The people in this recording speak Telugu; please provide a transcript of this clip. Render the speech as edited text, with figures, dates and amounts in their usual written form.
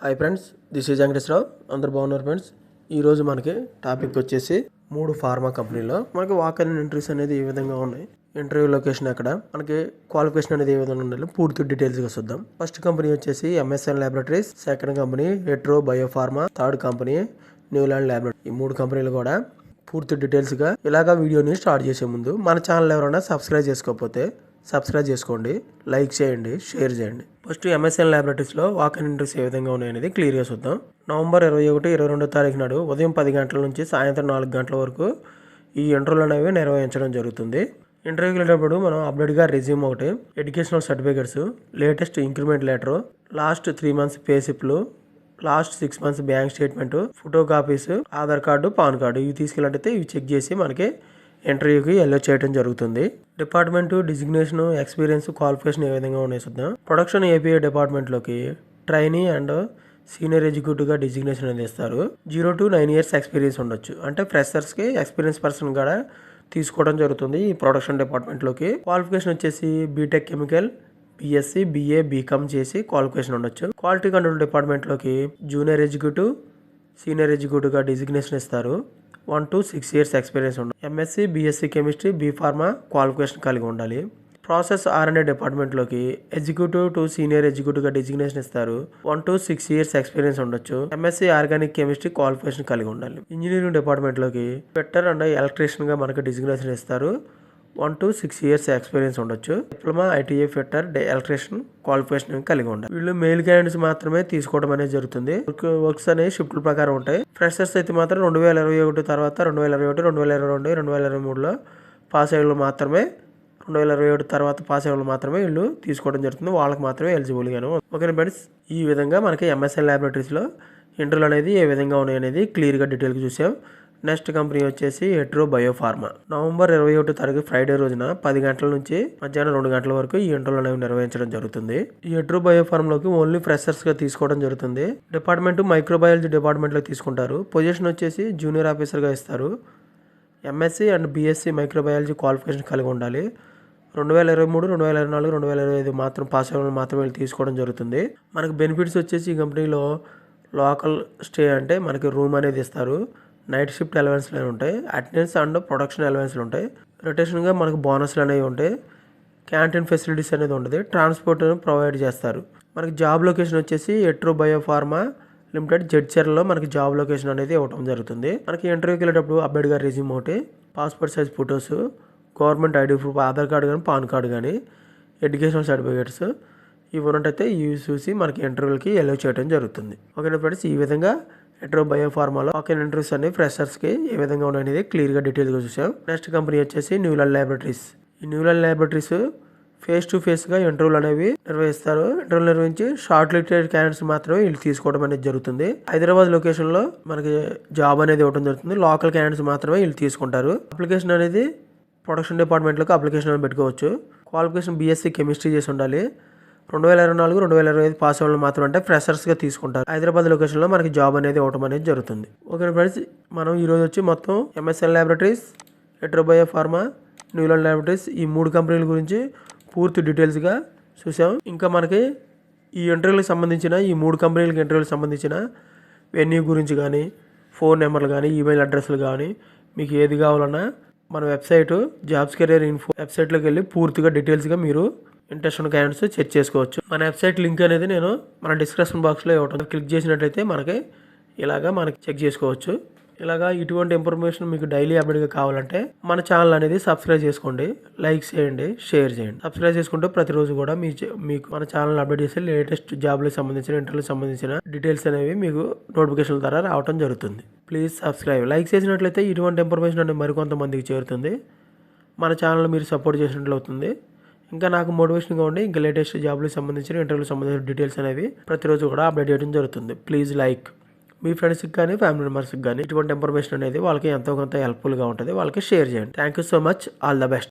Hi friends, this is Venkateswararao. అందరు బాగున్నారు ఫ్రెండ్స్. ఈరోజు మనకి టాపిక్ వచ్చేసి 3 ఫార్మా కంపెనీలో మనకి వాక్-ఇన్ ఇంటర్వ్యూస్ అనేది ఏ విధంగా ఉన్నాయి, ఇంటర్వ్యూ లొకేషన్ ఎక్కడ, మనకి క్వాలిఫికేషన్ అనేది ఏ విధంగా ఉండాలి, పూర్తి డీటెయిల్స్గా చూద్దాం. ఫస్ట్ కంపెనీ వచ్చేసి MSN laboratories, second company Hetero biopharma, third company Newland laboratory. ఈ 3 కంపెనీలు కూడా పూర్తి డీటెయిల్స్గా ఇలాగా వీడియోని స్టార్ట్ చేసే ముందు మన ఛానల్ ఎవరైనా సబ్స్క్రైబ్ చేసుకోకపోతే సబ్స్క్రైబ్ చేసుకోండి, లైక్ చేయండి, షేర్ చేయండి. ఫస్ట్ ఎంఎస్ఎన్ ల్యాబొరేటరీస్లో వాక్-ఇన్ ఇంటర్వ్యూస్ ఏ విధంగా ఉన్నాయనేది క్లియర్గా చూద్దాం. నవంబర్ 21, 22 తారీఖు నాడు ఉదయం 10 గంటల నుంచి సాయంత్రం 4 గంటల వరకు ఈ ఇంటర్వ్యూలు అనేవి నిర్వహించడం జరుగుతుంది. ఇంటర్వ్యూకి వెళ్ళేటప్పుడు మనం అప్డేట్గా రెజ్యూమ్ ఒకటి, educational certificates, latest increment letter, last 3 months pay స్లిప్లు, last 6 months bank statement, photo copies, Aadhaar card, PAN card ఇవి తీసుకెళ్ళినట్టయితే ఇవి చెక్ చేసి మనకి ఇంటర్వ్యూకి ఎల్లో చేయడం జరుగుతుంది. డిపార్ట్మెంట్, డిజిగ్నేషన్, ఎక్స్పీరియన్స్, క్వాలిఫికేషన్ ఏ విధంగా ఉన్నాయి చూద్దాం. ప్రొడక్షన్ ఏపీఐ డిపార్ట్మెంట్లోకి ట్రైనీ అండ్ సీనియర్ ఎగ్జిక్యూటివ్గా డిజిగ్నేషన్ అనేది ఇస్తారు. 0 to 9 years ఎక్స్పీరియన్స్ ఉండొచ్చు. అంటే ఫ్రెషర్స్కి ఎక్స్పీరియన్స్ పర్సన్ కూడా తీసుకోవడం జరుగుతుంది ఈ ప్రొడక్షన్ డిపార్ట్మెంట్లోకి. క్వాలిఫికేషన్ వచ్చేసి BTech chemical, BSc, BA, BCom చేసి క్వాలిఫికేషన్ ఉండొచ్చు. క్వాలిటీ కంట్రోల్ డిపార్ట్మెంట్లోకి జూనియర్ ఎగ్జిక్యూటివ్, సీనియర్ ఎగ్జిక్యూటివ్గా డిజిగ్నేషన్ ఇస్తారు. 1 to 6 years ఎక్స్పీరియన్స్ ఉండాలి. MSc, BSc chemistry, B pharma qualification కలిగి ఉండాలి. ప్రాసెస్ R&D డిపార్ట్మెంట్లోకి ఎగ్జిక్యూటివ్ టు సీనియర్ ఎగ్జిక్యూటివ్గా డిజిగ్నేషన్ ఇస్తారు. 1 to 6 years ఎక్స్పీరియన్స్ ఉండొచ్చు. ఎంఎస్సీ ఆర్గానిక్ కెమిస్ట్రీ క్వాలిఫికేషన్ కలిగి ఉండాలి. ఇంజనీరింగ్ డిపార్ట్మెంట్లోకి ఫిట్టర్ అండ్ ఎలక్ట్రీషియన్గా మనకు డిజిగ్నేషన్ ఇస్తారు. 1 to 6 years ఎక్స్పీరియన్స్ ఉండొచ్చు. Diploma, ITI, fitter, electrician qualification కలిగి ఉండాలి. వీళ్ళు మెయిల్ క్యాండిడేట్స్ మాత్రమే తీసుకోవడం అనేది జరుగుతుంది. వర్క్స్ అనేవి షిఫ్ట్ల ప్రకారం ఉంటాయి. ఫ్రెషర్స్ అయితే మాత్రం 2021 తర్వాత 2021, 2022, 2023లో పాస్ అయ్యే మాత్రమే 2021 తర్వాత పాస్ అయ్యే మాత్రమే వీళ్ళు తీసుకోవడం జరుగుతుంది. వాళ్ళకి మాత్రమే ఎలిజిబుల్గాను. ఓకే ఫ్రెండ్స్, ఈ విధంగా మనకి ఎంఎస్ఎన్ ల్యాబొరేటరీస్లో ఇంటర్వ్యూలు అనేది ఏ విధంగా ఉన్నాయి అనేది క్లియర్గా డీటెయిల్గా చూసాం. నెక్స్ట్ కంపెనీ వచ్చేసి హెట్రో బయోఫార్మా. నవంబర్ 21 తారీఖు ఫ్రైడే రోజున 10 గంటల నుంచి మధ్యాహ్నం 2 గంటల వరకు ఈ ఇంటర్వ్యూలు అనేవి నిర్వహించడం జరుగుతుంది. ఈ హెట్రో బయోఫార్మాలోకి ఓన్లీ ఫ్రెషర్స్గా తీసుకోవడం జరుగుతుంది. డిపార్ట్మెంట్ మైక్రోబయాలజీ డిపార్ట్మెంట్లో తీసుకుంటారు. పొజిషన్ వచ్చేసి జూనియర్ ఆఫీసర్గా ఇస్తారు. MSc and BSc microbiology qualification కలిగి ఉండాలి. 2023, 2024, 2025 మాత్రం పాస్ అవ్వడం మాత్రం వీళ్ళు తీసుకోవడం జరుగుతుంది. మనకు బెనిఫిట్స్ వచ్చేసి ఈ కంపెనీలో లోకల్ స్టే అంటే మనకి రూమ్ అనేది ఇస్తారు. నైట్ షిఫ్ట్ అలవెన్స్లు అనేవి ఉంటాయి. అటెండెన్స్ అండ్ ప్రొడక్షన్ అలవెన్స్లు ఉంటాయి. రొటేషన్గా మనకు బోనస్లు అనేవి ఉంటాయి. క్యాంటీన్ ఫెసిలిటీస్ అనేది ఉంటుంది. ట్రాన్స్పోర్ట్ ప్రొవైడ్ చేస్తారు. మనకి జాబ్ లొకేషన్ వచ్చేసి హెట్రో బయోఫార్మా లిమిటెడ్, జడ్చర్లో మనకి జాబ్ లొకేషన్ అనేది ఇవ్వడం జరుగుతుంది. మనకి ఇంటర్వ్యూకి వెళ్ళేటప్పుడు అప్డేట్గా రెజ్యూమ్ ఒకటి, passport size photos, government ID proof, Aadhaar card కానీ, పాన్ కార్డు కానీ, ఎడ్యుకేషనల్ సర్టిఫికేట్స్ ఇవి ఉన్నట్టయితే ఇవి చూసి మనకి ఇంటర్వ్యూకి ఎల్లో చేయడం జరుగుతుంది. ఓకే ఫ్రెండ్స్, ఈ విధంగా హెట్రో బయోఫార్మాలో వాక్-ఇన్ ఇంటర్వ్యూస్ అనేవి ఫ్రెషర్స్కి ఏ విధంగా ఉన్నాయనేది క్లియర్గా డీటెయిల్గా చూసాం. నెక్స్ట్ కంపెనీ వచ్చేసి న్యూలాండ్ ల్యాబొరేటరీస్. ఈ న్యూలాండ్ ల్యాబొరేటరీస్ ఫేస్ టు ఫేస్గా ఇంటర్వ్యూలు అనేవి నిర్వహిస్తారు. ఇంటర్వ్యూలు నిర్వహించి షార్ట్ లిస్టెడ్ క్యాండిడేట్స్ మాత్రమే వీళ్ళు తీసుకోవడం అనేది జరుగుతుంది. హైదరాబాద్ లొకేషన్లో మనకి జాబ్ అనేది ఇవ్వడం జరుగుతుంది. లోకల్ క్యాండిడేట్స్ మాత్రమే వీళ్ళు తీసుకుంటారు. అప్లికేషన్ అనేది ప్రొడక్షన్ డిపార్ట్మెంట్లోకి అప్లికేషన్ అనేది పెట్టుకోవచ్చు. క్వాలిఫికేషన్ బీఎస్సీ కెమిస్ట్రీ చేసి ఉండాలి. 2024, 2025 పాస్ అవ్వడం మాత్రం అంటే ఫ్రెషర్స్గా తీసుకుంటారు. హైదరాబాద్ లొకేషన్లో మనకి జాబ్ అనేది ఇవ్వడం అనేది జరుగుతుంది. ఓకే ఫ్రెండ్స్, మనం ఈరోజు వచ్చి మొత్తం MSN laboratories, Hetero biopharma, Newland laboratories ఈ 3 కంపెనీల గురించి పూర్తి డీటెయిల్స్గా చూసాం. ఇంకా మనకి ఈ ఇంటర్వ్యూలకు సంబంధించిన ఈ 3 కంపెనీలకి ఇంటర్వ్యూలకు సంబంధించిన వెన్యూ గురించి కానీ, ఫోన్ నెంబర్లు కానీ, ఈమెయిల్ అడ్రస్లు కానీ మీకు ఏది కావాలన్నా మన వెబ్సైట్ జాబ్స్ కెరియర్ ఇన్ఫో వెబ్సైట్లోకి వెళ్ళి పూర్తిగా డీటెయిల్స్గా మీరు ఇంట్రెస్ట్ ఉన్న క్యాండిడేట్స్ చెక్ చేసుకోవచ్చు. మన వెబ్సైట్ లింక్ అనేది నేను మన డిస్క్రిప్షన్ బాక్స్లో ఇవ్వటం, క్లిక్ చేసినట్లయితే మనకి మనకి చెక్ చేసుకోవచ్చు. ఇలాగా ఇటువంటి ఇన్ఫర్మేషన్ మీకు డైలీ అప్డేట్గా కావాలంటే మన ఛానల్ అనేది సబ్స్క్రైబ్ చేసుకోండి, లైక్ చేయండి, షేర్ చేయండి. సబ్స్క్రైబ్ చేసుకుంటే ప్రతిరోజు కూడా మీకు మన ఛానల్ అప్డేట్ చేసి లేటెస్ట్ జాబ్లకు సంబంధించిన, ఇంటర్వ్యూకి సంబంధించిన డీటెయిల్స్ అనేవి మీకు నోటిఫికేషన్ ద్వారా రావడం జరుగుతుంది. Please subscribe. లైక్ చేసినట్లయితే ఇటువంటి ఇన్ఫర్మేషన్ అనేది మరికొంతమందికి చేరుతుంది. మన ఛానల్ మీరు సపోర్ట్ చేసినట్లు అవుతుంది. ఇంకా నాకు మోటివేషన్గా ఉండి ఇంకా లేటెస్ట్ జాబ్లకు సంబంధించిన, ఇంటర్వ్యూకి సంబంధించిన డీటెయిల్స్ అనేవి ప్రతిరోజు కూడా అప్డేట్ చేయడం జరుగుతుంది. Please like. మీ ఫ్రెండ్స్కి కానీ, ఫ్యామిలీ మెంబర్స్కి కానీ ఇటువంటి ఇన్ఫర్మేషన్ అనేది వాళ్ళకి ఎంతో కొంత హెల్ప్ఫుల్గా ఉంటుంది. వాళ్ళకి షేర్ చేయండి. Thank you so much. All the best.